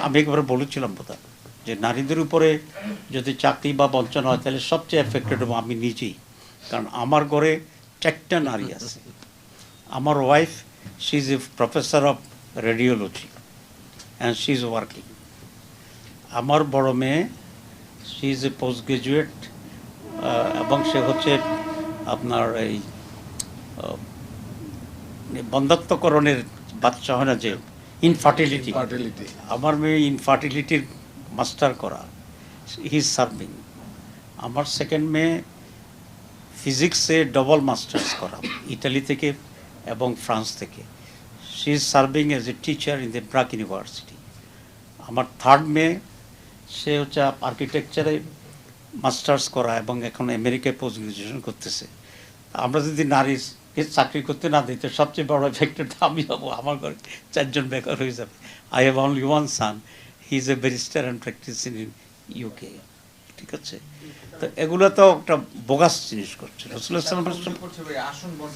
আমি একবার বলেছিলাম বোধহয় যে নারীদের উপরে যদি চাকরি বা বঞ্চনা হয় তাহলে সবচেয়ে এফেক্টেড হবো আমি নিজেই, কারণ আমার ঘরে 4টা নারী আছে। আমার wife she is a professor of radiology and she is working. আমার বড় মেয়ে she is a post graduate এবং সে হচ্ছে আপনার এই বন্ধাত্মকরণের বাচ্চা হয় না যে ইনফার্টিলিটি, আমার মেয়ে ইনফার্টিলিটির মাস্টার করা, হি ইজ সার্ভিং। আমার সেকেন্ড মেয়ে ফিজিক্সে ডবল মাস্টার্স করা ইটালি থেকে এবং ফ্রান্স থেকে, she is serving as a teacher in the BRAC university. আমার থার্ড মেয়ে সে হচ্ছে আর্কিটেকচারে মাস্টার্স করা এবং এখন আমেরিকায় পোস্ট গ্রাজুয়েশন করতেছে। আমরা যদি নারীকে চাকরি করতে না দিই তো সবচেয়ে বড় এফেক্টেড আমি হবো, আমার ঘরে 4 জন বেকার হয়ে যাবে। I have only one son, he is a barrister and practice in UK. ঠিক আছে, তো এগুলো তো একটা বোগাস জিনিস করছে। রাসূলুল্লাহ সাল্লাল্লাহু আলাইহি ওয়াসাল্লাম